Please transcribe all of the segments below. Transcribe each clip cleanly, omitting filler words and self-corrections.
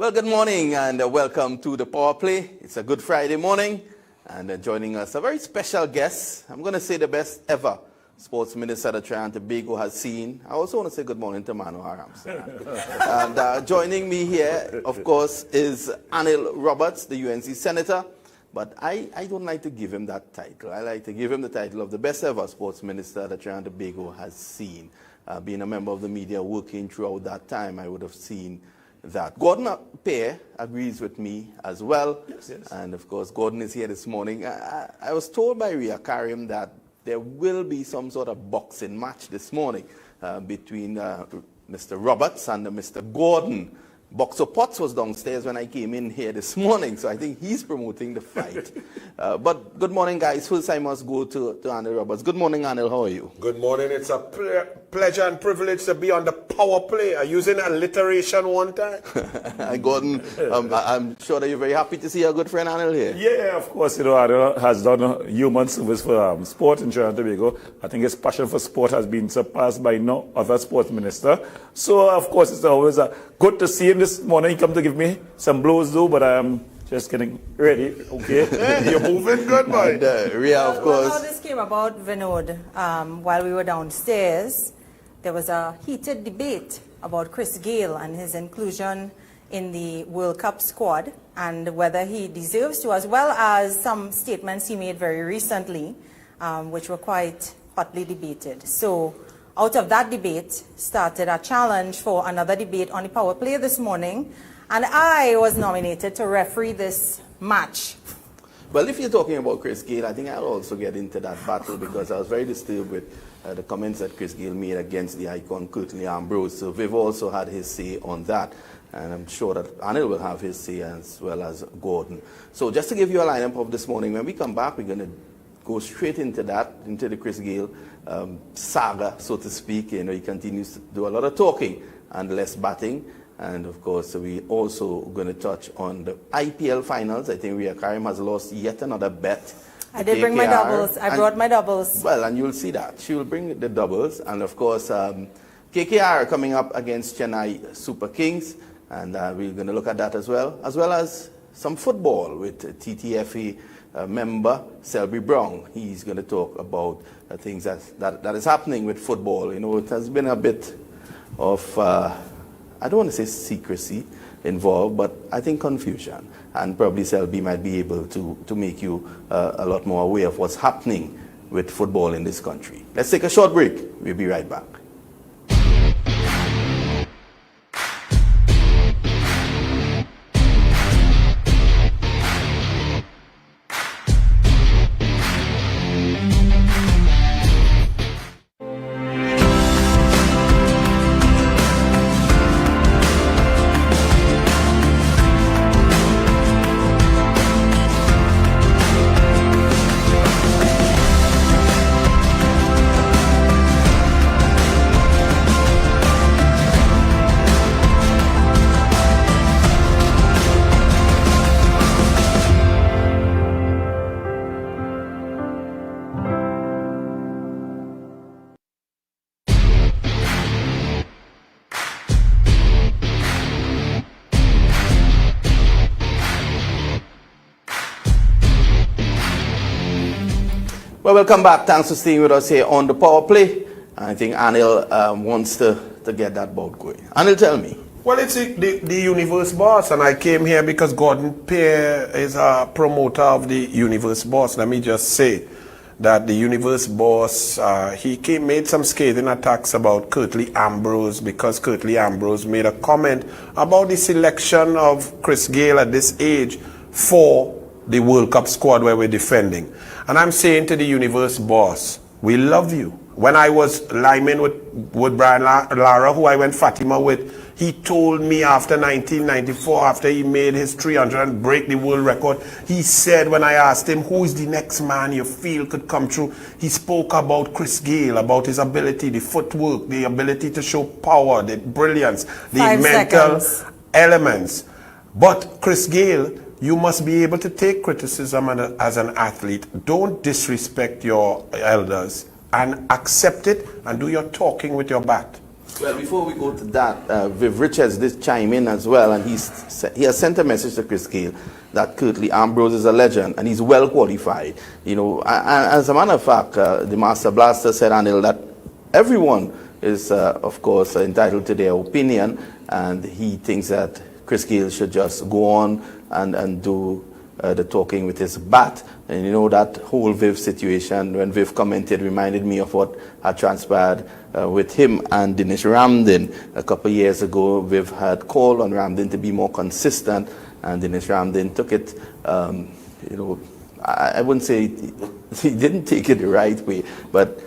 Well, good morning and welcome to the Power Play. It's a good Friday morning and joining us a very special guest. I'm going to say the best ever sports minister that Trinidad and Tobago has seen. I also want to say good morning to Manu Harams. And joining me here, of course, is Anil Roberts, the UNC Senator. But I don't like to give him that title. I like to give him the title of the best ever sports minister that Trinidad and Tobago has seen. Being a member of the media, working throughout that time, I would have seen that. Gordon Pear agrees with me as well. Yes. And of course, Gordon is here this morning. I was told by Ria Karim that there will be some sort of boxing match this morning between Mr. Roberts and Mr. Gordon. Boxer Potts was downstairs when I came in here this morning, so I think he's promoting the fight. But good morning, guys. First, I must go to Anil Roberts. Good morning, Anil. How are you? Good morning. It's a pleasure and privilege to be on the Power Play. Are you using alliteration one time? Gordon, I'm sure that you're very happy to see our good friend Anil here. Yeah, of course. You know, Anil has done human service for sport in Trinidad and Tobago. I think his passion for sport has been surpassed by no other sports minister. So, of course, it's always good to see him this morning. He come to give me some blows, though, but I'm just getting ready. Okay. Hey, you're moving good, boy. And, Ria, of course. Well, how this came about, Vinod, while we were downstairs, there was a heated debate about Chris Gayle and his inclusion in the World Cup squad and whether he deserves to, as well as some statements he made very recently, which were quite hotly debated. So, out of that debate started a challenge for another debate on the Power Play this morning, and I was nominated to referee this match. Well, if you're talking about Chris Gayle, I think I'll also get into that battle because I was very disturbed with the comments that Chris Gayle made against the icon Curtly Ambrose. So Viv also had his say on that, and I'm sure that Anil will have his say as well as Gordon. So just to give you a lineup of this morning, when we come back, we're going to go straight into that, into the Chris Gayle saga, so to speak. You know, he continues to do a lot of talking and less batting. And of course, we also going to touch on the IPL finals. I think Ria Karim has lost yet another bet. I did bring my doubles. I brought my doubles. Well, and you'll see that. She will bring the doubles. And of course, KKR coming up against Chennai Super Kings. And we're going to look at that as well some football with TTFA member Selby Brown. He's going to talk about things that is happening with football. You know, it has been a bit of, I don't want to say secrecy involved, but I think confusion. And probably Selby might be able to make you a lot more aware of what's happening with football in this country. Let's take a short break. We'll be right back. Well, welcome back. Thanks for staying with us here on the Power Play. I think Anil wants to get that bout going. Anil, tell me. Well, it's the Universe Boss, and I came here because Gordon Pear is a promoter of the Universe Boss. Let me just say that the Universe Boss, he made some scathing attacks about Curtly Ambrose because Curtly Ambrose made a comment about the selection of Chris Gayle at this age for the World Cup squad where we're defending. And I'm saying to the Universe Boss, we love you. When I was lineman with Brian Lara, who I went Fatima with, he told me after 1994, after he made his 300 and break the world record, he said when I asked him, who is the next man you feel could come through, he spoke about Chris Gayle, about his ability, the footwork, the ability to show power, the brilliance, the mental elements. But Chris Gayle, you must be able to take criticism as an athlete. Don't disrespect your elders and accept it and do your talking with your bat. Well, before we go to that, Viv Richards did chime in as well, and he has sent a message to Chris Gayle that currently Ambrose is a legend and he's well qualified. You know, as a matter of fact, the Master Blaster said, Anil, that everyone is, of course, entitled to their opinion, and he thinks that Chris Gayle should just go on and do the talking with his bat. And you know, that whole Viv situation, when Viv commented, reminded me of what had transpired with him and Dinesh Ramdin a couple of years ago. Viv had called on Ramdin to be more consistent, and Dinesh Ramdin took it, you know, I wouldn't say he didn't take it the right way, but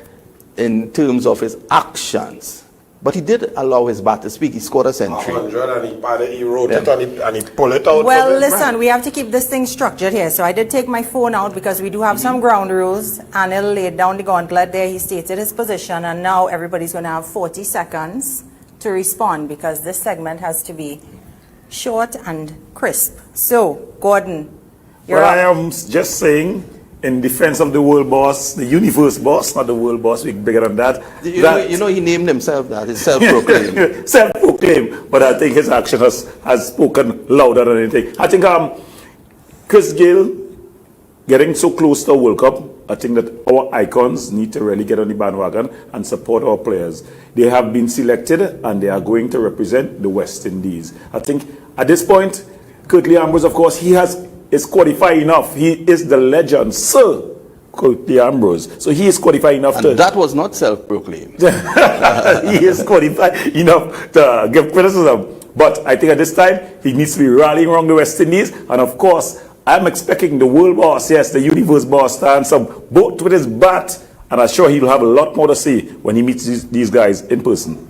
in terms of his actions. But he did allow his bat to speak. He scored a century. 100, and he wrote it and he pulled it out. Well, listen, we have to keep this thing structured here. So I did take my phone out because we do have some ground rules. Anil laid down the gauntlet there. He stated his position, and now everybody's going to have 40 seconds to respond because this segment has to be short and crisp. So, Gordon, you're well, up. I am just saying, in defense of the world boss, the universe boss, not the world boss, we're bigger than that. You know, he named himself that. It's self-proclaimed. Self-proclaimed, but I think his action has spoken louder than anything. I think Chris Gayle getting so close to a World Cup, I think that our icons need to really get on the bandwagon and support our players. They have been selected and they are going to represent the West Indies. I think at this point, Curtly Ambrose, of course, is qualified enough. He is the legend, Sir Curtly Ambrose. So he is qualified enough and that was not self-proclaimed. He is qualified enough to give criticism. But I think at this time, he needs to be rallying around the West Indies. And of course, I'm expecting the world boss, yes, the universe boss, to answer both with his bat. And I'm sure he'll have a lot more to say when he meets these guys in person.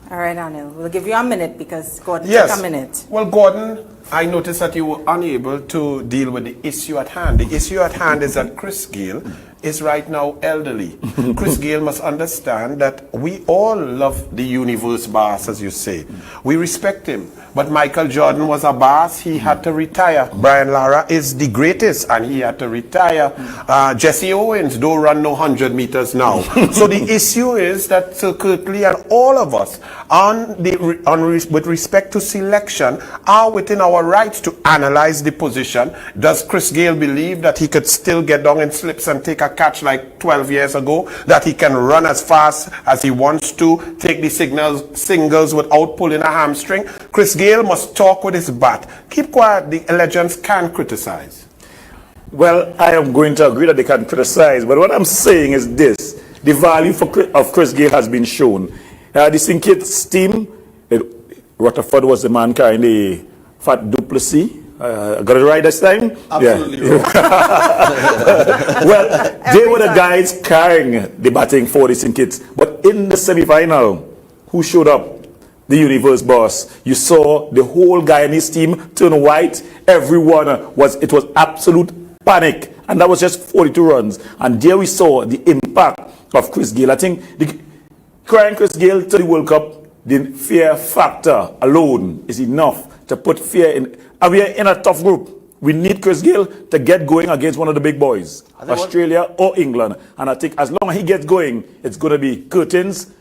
All right, Anil, we'll give you a minute because Gordon Yes. took a minute. Well, Gordon, I noticed that you were unable to deal with the issue at hand. The issue at hand is that Chris Gayle is right now elderly. Chris Gayle must understand that we all love the universe boss, as you say. We respect him. But Michael Jordan was a boss. He had to retire. Brian Lara is the greatest, and he had to retire. Jesse Owens don't run no 100 meters now. So the issue is that Sir Curtly and all of us, with respect to selection, are within our rights to analyze the position. Does Chris Gayle believe that he could still get down in slips and take a catch like 12 years ago? That he can run as fast as he wants to, take the singles without pulling a hamstring? Chris Gayle must talk with his bat. Keep quiet. The legends can criticize. Well, I am going to agree that they can criticize, but what I'm saying is this. The value of Chris Gayle has been shown. The St. Kitts team, Rutherford was the man carrying the Fat Duplessis. Got it right this time? Absolutely. Yeah. Well, they were the guys carrying the batting for the St. Kitts. But in the semi-final, who showed up? The universe boss. You saw the whole guy and his team turn white. Everyone it was absolute panic. And that was just 42 runs. And there we saw the impact of Chris Gayle. I think carrying Chris Gayle to the World Cup, the fear factor alone is enough to put fear in. And we are in a tough group. We need Chris Gayle to get going against one of the big boys, Australia or England. And I think as long as he gets going, it's going to be curtains,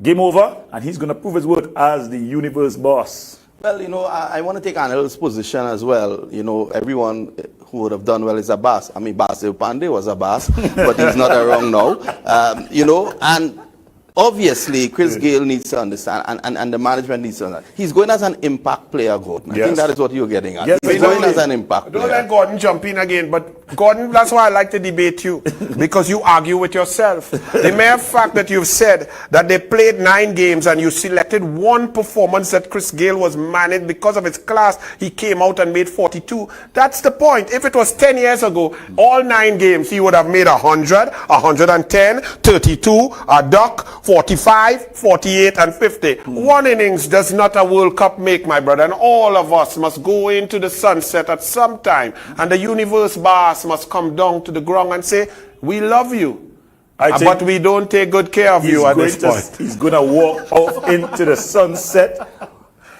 game over, and he's going to prove his worth as the universe boss. Well, you know, I want to take Anil's position as well. You know, everyone who would have done well is a boss. I mean, Basil Pandey was a boss, but he's not around now. You know, and obviously, Chris Gayle needs to understand, and the management needs to understand. He's going as an impact player, Gordon. I think that is what you're getting at. Yes, he's going as an impact player. Don't let Gordon jump in again, but Gordon, that's why I like to debate you, because you argue with yourself. The mere fact that you've said that they played 9 games and you selected one performance that Chris Gayle was managed because of his class, he came out and made 42. That's the point. If it was 10 years ago, all 9 games, he would have made 100, 110, 32, a duck, 45, 48, and 50. One innings does not a World Cup make, my brother, and all of us must go into the sunset at some time, and the universe boss must come down to the ground and say, we love you, but we don't take good care of you at this point. He's going to walk off into the sunset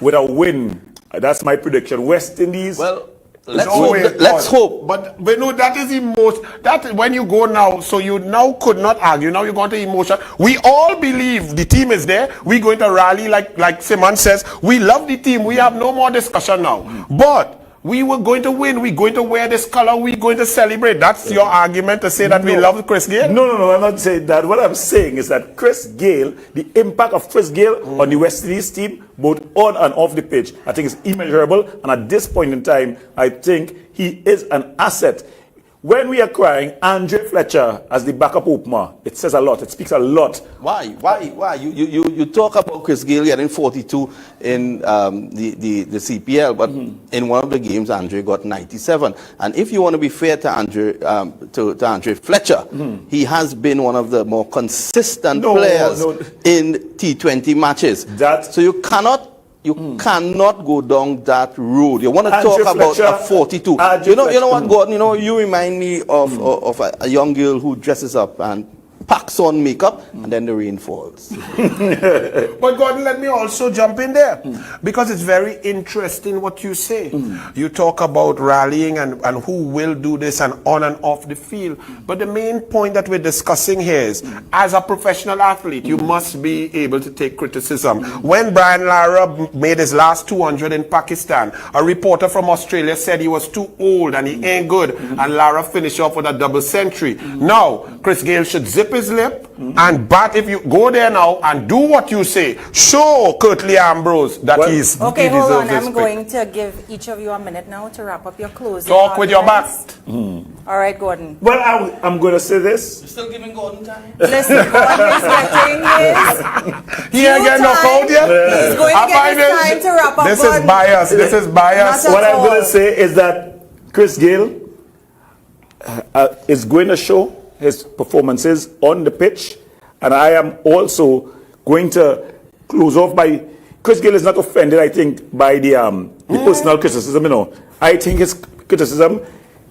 with a win. That's my prediction. West Indies, Well, Let's hope. But no, that is emotion. That when you go now, so you now could not argue. Now you're going to emotion. We all believe the team is there. We're going to rally like Simon says. We love the team. We have no more discussion now. But we were going to win. We're going to wear this color. We're going to celebrate. That's your argument to say that we love Chris Gayle? No, I'm not saying that. What I'm saying is that Chris Gayle, the impact of Chris Gayle on the West Indies team, both on and off the pitch, I think is immeasurable. And at this point in time, I think he is an asset. When we are crying Andre Fletcher as the backup opener, it says a lot. It speaks a lot. Why? You talk about Chris Gayle getting 42 in the CPL, but in one of the games, Andre got 97. And if you want to be fair to Andre Fletcher, he has been one of the more consistent players in T20 matches. So you cannot go down that road. You want to talk about a 42. You know what, Gordon? You remind me of a young girl who dresses up and packs on makeup, and then the rain falls. But Gordon, let me also jump in there, because it's very interesting what you say. You talk about rallying and who will do this and on and off the field. But the main point that we're discussing here is, as a professional athlete, you must be able to take criticism. When Brian Lara made his last 200 in Pakistan, a reporter from Australia said he was too old and he ain't good, and Lara finished off with a double century. Now, Chris Gayle should zip his lip and bat. If you go there now and do what you say, show Curtly Ambrose that he deserves hold on. I'm respect. going to give each of you a minute now to wrap up your closing Talk with your back. All right, Gordon. Well, I'm going to say this. You're still giving Gordon time? Listen, Gordon is getting his He ain't getting no code yet. He's going to get his time to wrap up. This is bias. This is bias. Not What at I'm all. going to say is that Chris Gayle is going to show his performances on the pitch, and I am also going to close off by Chris Gayle is not offended, I think, by the personal criticism. I think his criticism,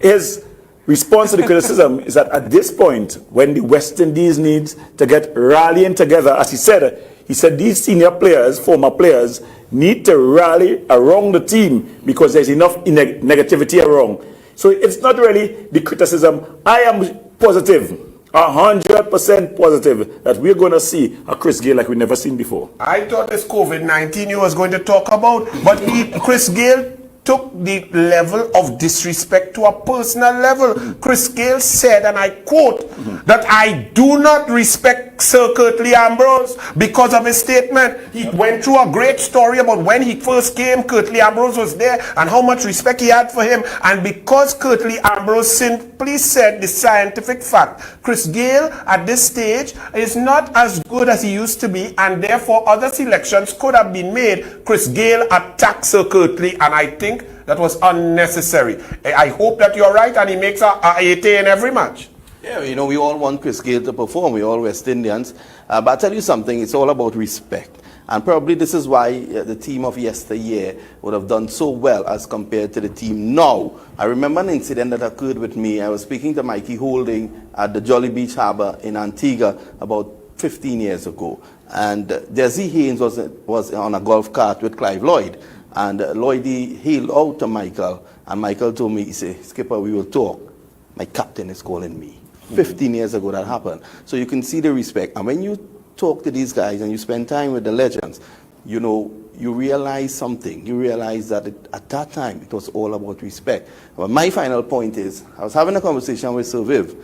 his response to the criticism is that at this point, when the West Indies needs to get rallying together, as he said these senior players, former players, need to rally around the team because there's enough negativity around. So it's not really the criticism. I am positive, 100% positive, that we're going to see a Chris Gayle like we've never seen before. I thought this COVID-19 you was going to talk about, but Chris Gayle took the level of disrespect to a personal level. Chris Gayle said, and I quote, that I do not respect Sir Curtly Ambrose because of his statement. He went through a great story about when he first came, Curtly Ambrose was there and how much respect he had for him. And because Curtly Ambrose simply said the scientific fact, Chris Gayle at this stage is not as good as he used to be, and therefore other selections could have been made. Chris Gayle attacked Sir Curtly, and I think that was unnecessary. I hope that you're right and he makes a 80 in every match. Yeah, we all want Chris Gayle to perform. We all West Indians. But I'll tell you something, it's all about respect. And probably this is why the team of yesteryear would have done so well as compared to the team now. I remember an incident that occurred with me. I was speaking to Mikey Holding at the Jolly Beach Harbour in Antigua about 15 years ago. And Desi Haynes was on a golf cart with Clive Lloyd. And Lloydie hailed out to Michael, and Michael told me, he said, Skipper, we will talk. My captain is calling me. 15 years ago that happened. So you can see the respect. And when you talk to these guys and you spend time with the legends, you realize something. You realize that at that time, it was all about respect. But my final point is, I was having a conversation with Sir Viv,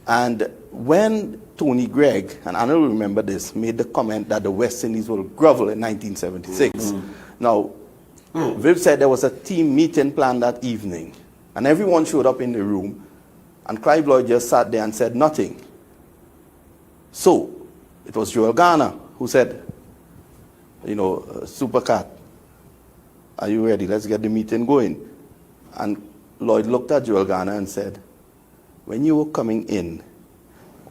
and when Tony Gregg, and Anil will remember this, made the comment that the West Indies will grovel in 1976. Now, Viv said there was a team meeting planned that evening, and everyone showed up in the room, and Clive Lloyd just sat there and said nothing. So, it was Joel Garner who said, Super Cat, are you ready? Let's get the meeting going. And Lloyd looked at Joel Garner and said, when you were coming in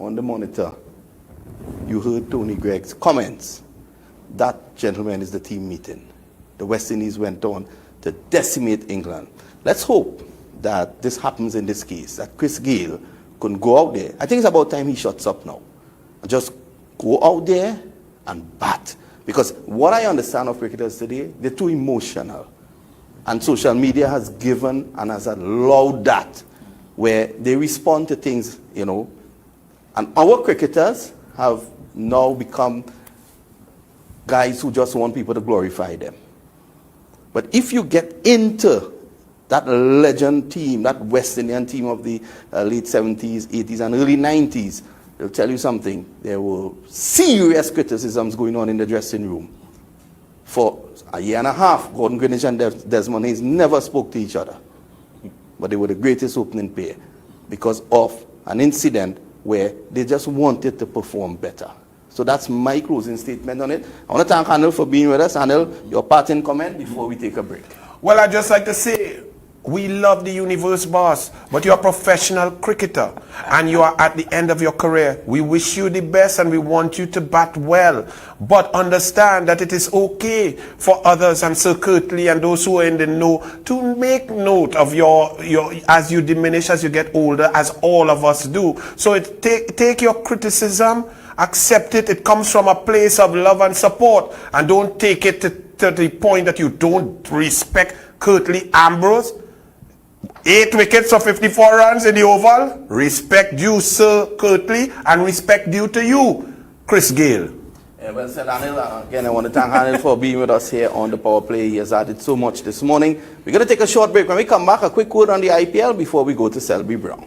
on the monitor, you heard Tony Gregg's comments. That, gentlemen, is the team meeting. The West Indies went on to decimate England. Let's hope that this happens in this case, that Chris Gayle can go out there. I think it's about time he shuts up now. Just go out there and bat. Because what I understand of cricketers today, they're too emotional. And social media has given and has allowed that, where they respond to things, you know. And our cricketers have now become guys who just want people to glorify them. But if you get into that legend team, that West Indian team of the late 70s, 80s, and early 90s, they'll tell you something. There were serious criticisms going on in the dressing room. For a year and a half, Gordon Greenwich and Desmond Hayes never spoke to each other. But they were the greatest opening pair because of an incident where they just wanted to perform better. So that's my closing statement on it. I want to thank Anil for being with us. Anil, your parting comment before we take a break. Well, I'd just like to say, we love the Universe Boss, but you're a professional cricketer and you are at the end of your career. We wish you the best and we want you to bat well. But understand that it is okay for others, and Sir Kirtley and those who are in the know, to make note of your as you diminish, as you get older, as all of us do. So take your criticism, accept it. It comes from a place of love and support, and don't take it to the point that you don't respect Kirtley Ambrose. 8 wickets for 54 runs in the Oval. Respect due, Sir Kirtley, and respect due to you, Chris Gayle. Yeah, well said, Anil. Again, I want to thank Anil for being with us here on the Power Play. He has added so much this morning. We're going to take a short break. When we come back, a quick word on the IPL before we go to Selby Brown.